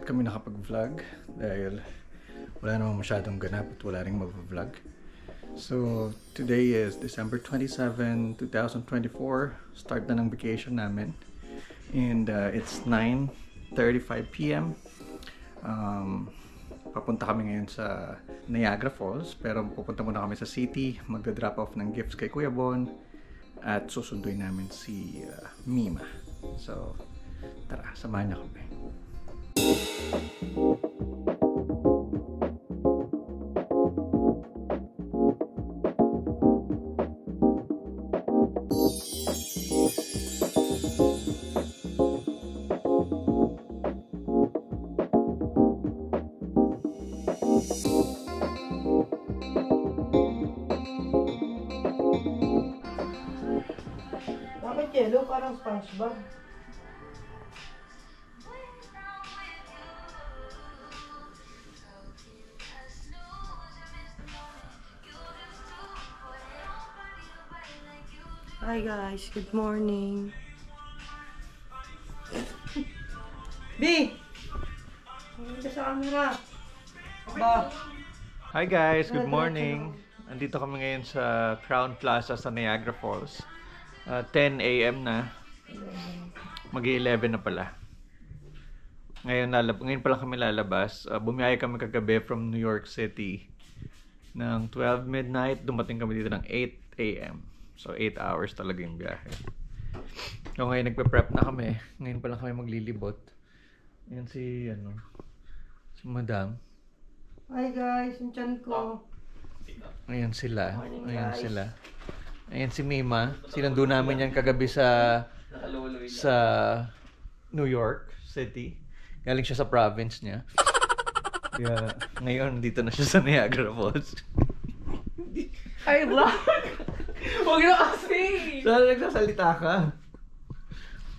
ulit kami nakapag-vlog dahil wala namang masyadong ganap at wala ring mag-vlog. So, today is December 27, 2024. Start na ng vacation namin. And it's 9:35 p.m. Papunta kami ngayon sa Niagara Falls. Pero pupunta muna kami sa city. Magda-drop off ng gifts kay Kuya Bon. At susunduin namin si Mima. So, tara, samahan niyo kami. Bakit yellow? Parang SpongeBob. Hi guys, good morning. B! Hindi sa camera. Ba? Hi guys, good morning. Andito kami ngayon sa Crown Plaza sa Niagara Falls. 10 a.m. na. Mag-11 na pala. Ngayon pala kami lalabas. Bumiyaya kami kagabi from New York City ng 12 midnight. Dumating kami dito ng 8 a.m. So 8 hours talaga yung biyahe. So ngayon nagpe-prep na kami. Ngayon pala kami maglilibot. Yan si Madam. Hi guys, yung tiyan ko. Ayan sila. Morning, Ayan guys. sila. Ayan si Mima. Sinundo namin yan kagabi sa New York City. Galing siya sa province niya. Kaya ngayon dito na siya sa Niagara Falls. Hi vlog! Huwag na kasi! Saan nagsasalita ka?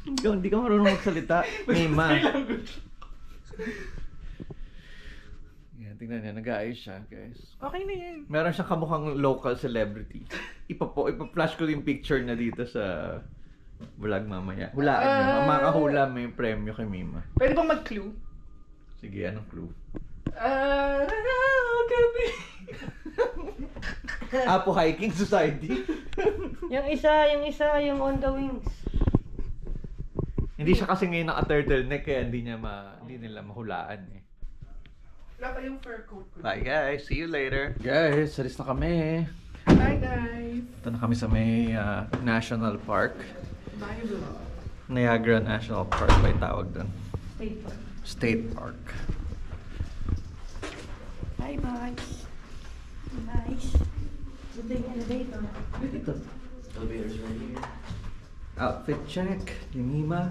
Hindi ka marunong magsalita. Mima. Yan, tingnan niya. Nag-aayos siya, guys. Okay na yan. Meron siyang kamukhang local celebrity. Ipa-flash ko yung picture na dito sa vlog mamaya. Hulaan niyo. Makahula may premyo kay Mima. Pwede bang mag-clue? Sige, anong clue? Apo Hiking Society. yung isa, yung on the wings. Hindi siya kasi ngayon naka-turtleneck kaya hindi nila mahulaan eh. Wala pa yung fur coat ko. Bye guys, see you later. Guys, alis na kami. Hi guys! Ito na kami sa may National Park. Bye vlog. Niagara National Park ba yung tawag doon? State Park. State Park. Hi guys! Nice. Good day elevator. Dito. Elevator's right here. Outfit check. Ni Mima.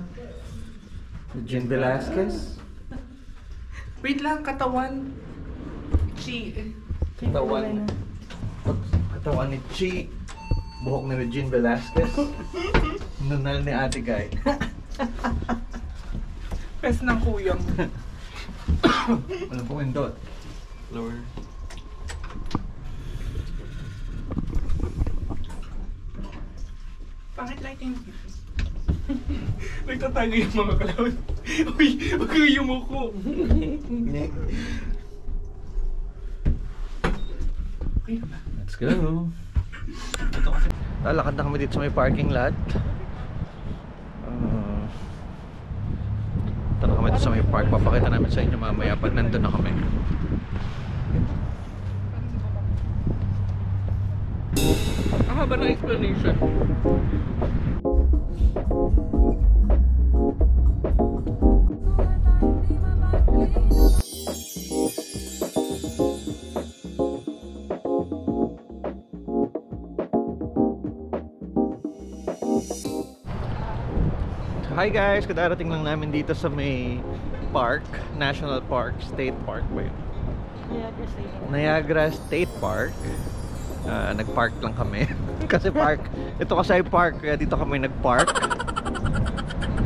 Ni Jean Velasquez. Wait lang, katawan. Chi. Katawan. Katawan ni Chi. Buhok ni Jean Velasquez. Nunal ni Ate Guy. Pes ng kuyang. Walang pumindot. Lower. Pangit lighting. Nagtatago yung mga kalawin. Uy, wag kayo yumuko. Okay na ba? Let's go. Lalakad na kami dito sa may parking lot. Ito na kami dito sa may park. Papakita namin sa inyo mamaya pag nandun na kami. Ang haba ng explanation. Hi guys! Kadarating lang namin dito sa may park. National Park. State Park ba yun? Niagara State. Niagara State Park. Nag-park lang kami. Kasi park. Ito kasi ay park. Kaya dito kami nag-park.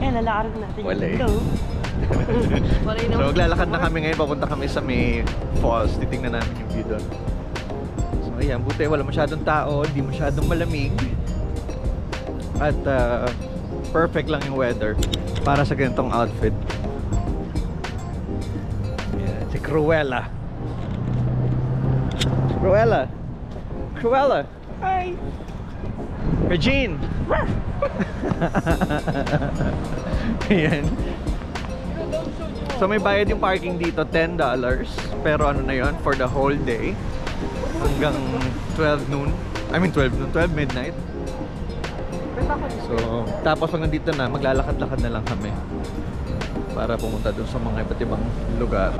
Lalakarin natin Wala eh. dito. Wala yun. So maglalakad na kami ngayon. Papunta kami sa may falls. Titingnan namin yung view doon. So ayan. Buti wala masyadong tao. Hindi masyadong malamig. At perfect lang yung weather para sa ganitong outfit. Cruella. Cruella. Cruella. Hi! Regine. Ayan. So may bayad yung parking dito, $10. Pero ano na yon for the whole day. Hanggang 12 noon. I mean 12 noon, 12 midnight. So, tapos pag nandito na, maglalakad-lakad na lang kami para pumunta dun sa mga iba't ibang lugar.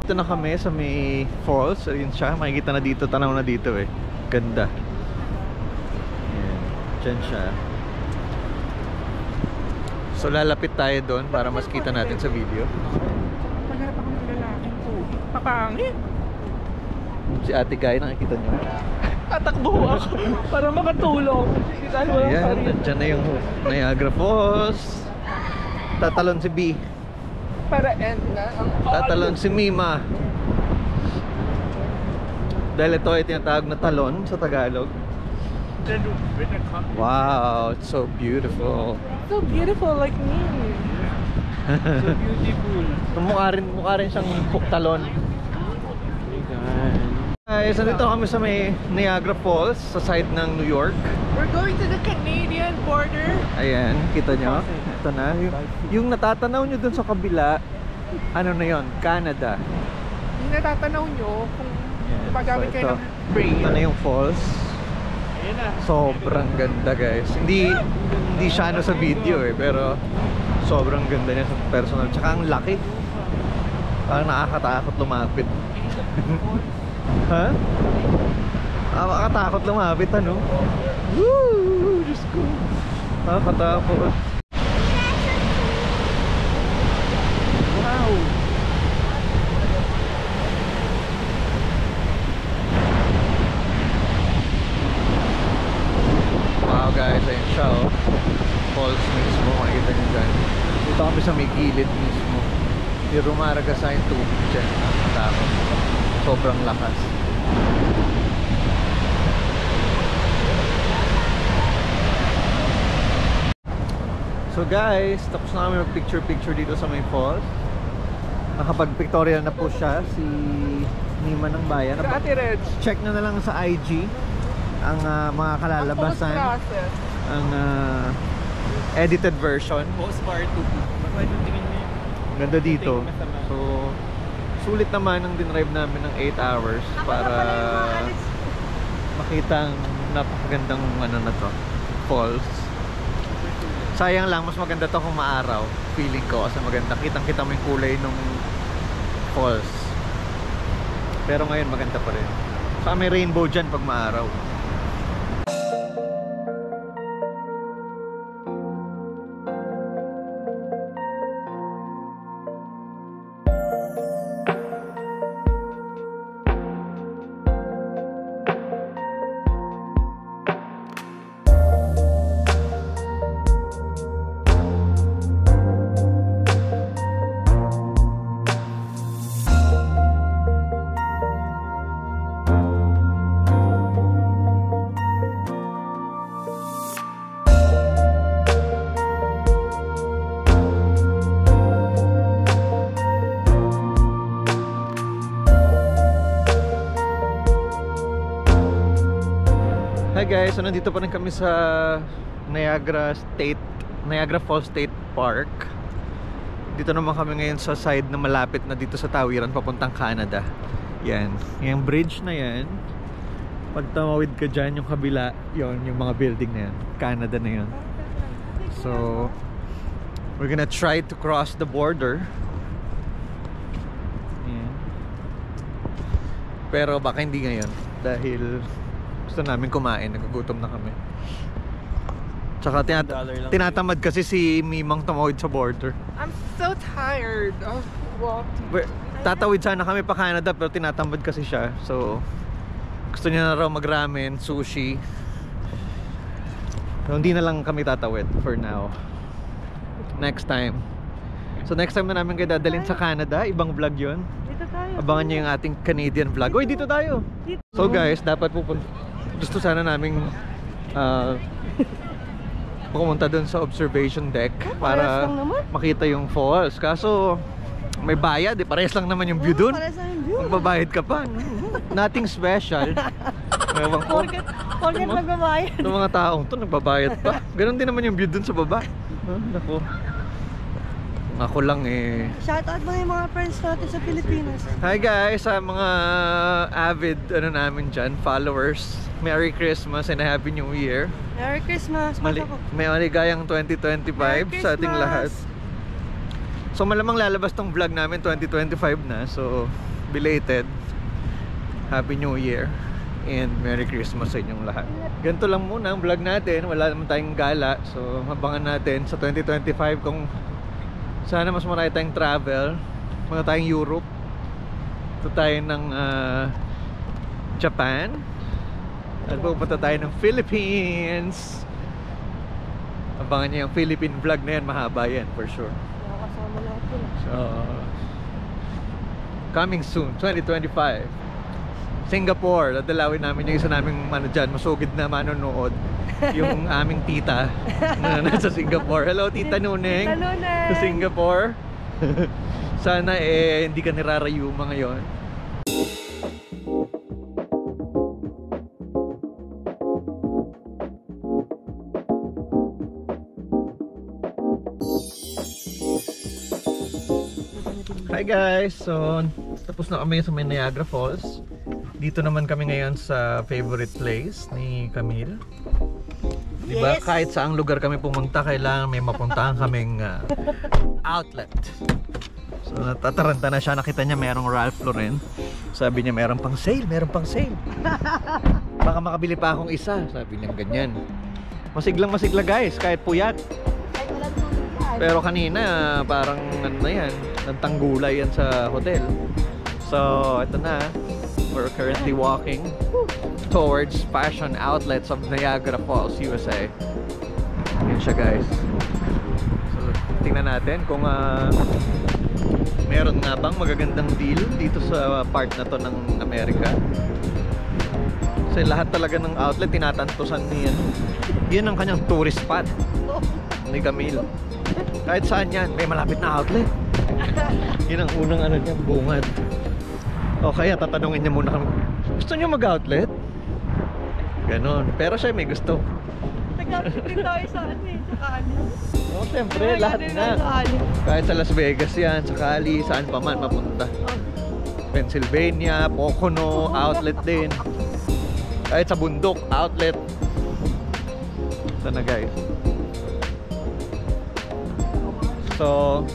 Dito na kami sa may falls. Ayun siya, makikita na dito, tanaw na dito eh. Ganda. Ayan, dyan siya. So lalapit tayo doon para mas kita natin sa video. Magharap ako ng lalaking po. Papangit! Si Ate Guy, nakikita nyo? Tatakbo ako para makatulong. Dahil walang Ayan, sarili. nandyan na yung Niagara Falls. Tatalon si B. Para end na ang Tatalon si Mima. Dahil ito ay tinatawag na talon sa Tagalog. Wow, it's so beautiful. So beautiful like me. So beautiful. So, mukha rin siyang talon. Guys, nandito kami sa may Niagara Falls sa side ng New York. We're going to the Canadian border. Ayan, kita nyo? Ito na. Yung natatanaw nyo dun sa kabila, ano na yon? Canada. Yung natatanaw nyo kung gumagamit kayo ng ito brain. na yung falls. Ayan na. Sobrang ganda guys. Hindi siya ano sa video eh, pero sobrang ganda niya sa personal. Tsaka ang laki. Parang nakakatakot lumapit. Ha? Nakakatakot lumapit ano? Woo! Diyos ko. Nakakatakot. Wow! Wow guys, ayun siya oh. Falls mismo, makikita nyo dyan. Dito kami sa may gilid mismo. Yung rumaraga sa yung tubig dyan. Nakakatakot. Sobrang lakas. So guys, tapos na kami mag-picture-picture dito sa may falls. Nakapag-pictorial na po siya, si Nima ng Bayan. Sa Ate Reg. Check na lang sa IG ang mga kalalabasan. Ang post-process. Ang edited version. Postcard to tingin niyo yung Ganda dito. masama. So, sulit naman ang dinrive namin ng 8 hours para makita ang napakagandang ano na to, falls. Sayang lang, mas maganda to kung maaraw. Feeling ko kasi maganda. Kitang-kita mo yung kulay ng falls. Pero ngayon maganda pa rin. Saka may rainbow dyan pag maaraw. Hi guys, so nandito pa rin kami sa Niagara Falls State Park. Dito naman kami ngayon sa side na malapit na dito sa tawiran papuntang Canada. Yan, yung bridge na yan. Pag tumawid ka dyan, yung kabila, yon yung mga building na yan, Canada na yan. So we're gonna try to cross the border. Yan. Pero baka hindi ngayon dahil gusto namin kumain, nagugutom na kami. Tsaka tinatamad kasi si Mimang tumawid sa border. I'm so tired of walking. Tatawid sana kami pa Canada pero tinatamad kasi siya. So gusto niya na raw mag-ramen, sushi. So hindi na lang kami tatawid for now. Next time. So next time na namin kayo dadalhin sa Canada. Ibang vlog yun. Dito tayo. Abangan nyo yung ating Canadian vlog. Uy, dito tayo! So guys, dapat gusto sana naming pumunta dun sa observation deck para makita yung falls. Kaso may bayad eh, parehas lang naman yung view dun. Magbabayad ka pa. Nothing special. Ewan ko. Porket magbabayad. Yung mga taong to nagbabayad pa. Ganon din naman yung view dun sa baba. Naku. Ako lang eh. Shoutout mo yung mga friends natin sa Pilipinas. Hi guys, sa mga avid namin dyan, followers. Merry Christmas and a Happy New Year. Merry Christmas. May maligayang 2025 sa ating lahat. So malamang lalabas tong vlog namin 2025 na. So belated Happy New Year and Merry Christmas sa inyong lahat. Ganito lang muna ang vlog natin. Wala naman tayong gala. So abangan natin sa 2025 kung sana mas marami tayong travel. Mga tayong Europe. Ito tayo ng Japan. At pupunta tayo ng Philippines. Abangan niyo yung Philippine vlog na yan. Mahaba yan for sure. Nakakasama natin. So coming soon 2025. Singapore. Dadalawin namin yung isa naming dyan, masugid na manonood. Yung aming tita na nasa Singapore. Hello Tita Nuneng. Tita Nuneng. Sa Singapore. Sana hindi ka nirarayuma ngayon. Hi guys! So, tapos na kami sa may Niagara Falls. Dito naman kami ngayon sa favorite place ni Camille. Diba? Yes. Kahit saang lugar kami pumunta, kailangan may mapuntahan kaming outlet. So natataranta na siya, nakita niya merong Ralph Lauren. Sabi niya meron pang sale, meron pang sale. Baka makabili pa akong isa, sabi niya ganyan. Masiglang masigla guys, kahit puyat. Pero kanina parang ano na yan, nagtanggulay yan sa hotel. So ito na, we're currently walking towards fashion outlets of Niagara Falls, USA. Yan siya guys. So tingnan natin kung meron nga bang magagandang deal dito sa part na to ng Amerika. Kasi lahat talaga ng outlet tinatantusan niya. Yun ang kanyang tourist spot ni Camille. Kahit saan yan, may malapit na outlet. Yun ang unang ano niya, bungad. O kaya tatanungin niya muna kami, gusto niyo mag-outlet? Ganon. Pero siya may gusto. Nag-outlet din tayo sa Kali. Oo, siyempre, lahat na. Kahit sa Las Vegas yan, sa Cali, saan pa man mapunta. Pennsylvania, Pocono, outlet din. Kahit sa bundok, outlet. Ito na guys. So,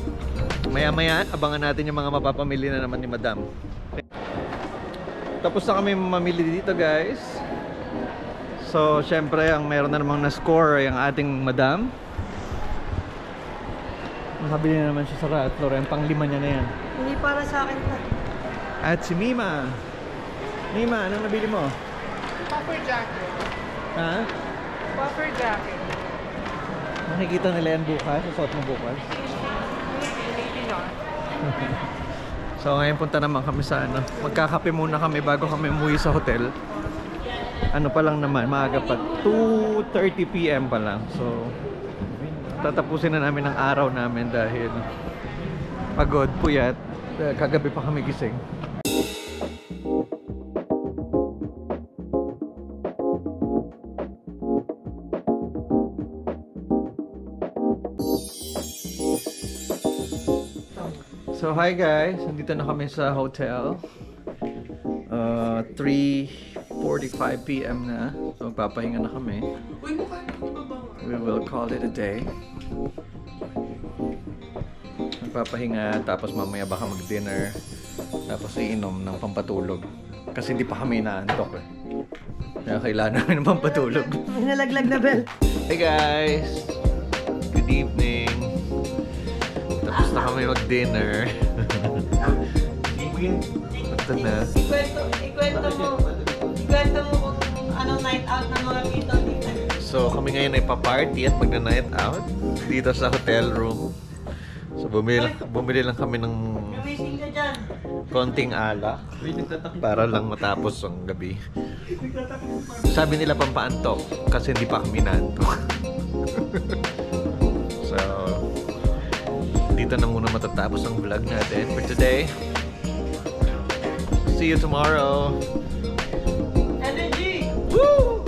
maya-maya, abangan natin yung mga mapapamili na naman ni Madam. Tapos na kami mamili dito guys. So, syempre, ang meron na namang na-score ay ang ating Madam. Nakabili na naman siya sa Ralph Lauren, pang-5 niya na yan. Hindi para sa akin pa. At si Mima. Mima, anong nabili mo? Puffer jacket. Ha? Puffer jacket. Makikita nila yan bukas, susot mo bukas. So ngayon punta naman kami sa ano, magkakape muna kami bago kami umuwi sa hotel. Ano pa lang naman, maaga pa, 2:30 PM pa lang. So tatapusin na namin ang araw namin dahil pagod, puyat, kagabi pa kami gising. So hi guys, nandito na kami sa hotel. 3:45 PM na. So magpapahinga na kami. We will call it a day. Magpapahinga, tapos mamaya baka mag-dinner, tapos iinom ng pampatulog. Kasi hindi pa kami inaantok eh. Kaya kailangan namin ng pampatulog. May nalaglag na bell. Hey guys! Good evening! Tapos na kami mag-dinner. Ito na. Ikwento mo kung anong night out ng mga tito dito. So kami ngayon ay pa-party at magna-night out dito sa hotel room. So bumili lang kami ng Gumising ka dyan. konting alak para lang matapos ang gabi. Sabi nila pampaantok kasi hindi pa kami naantok. So, dito na muna matatapos ang vlog natin for today. See you tomorrow. Energy! Woo!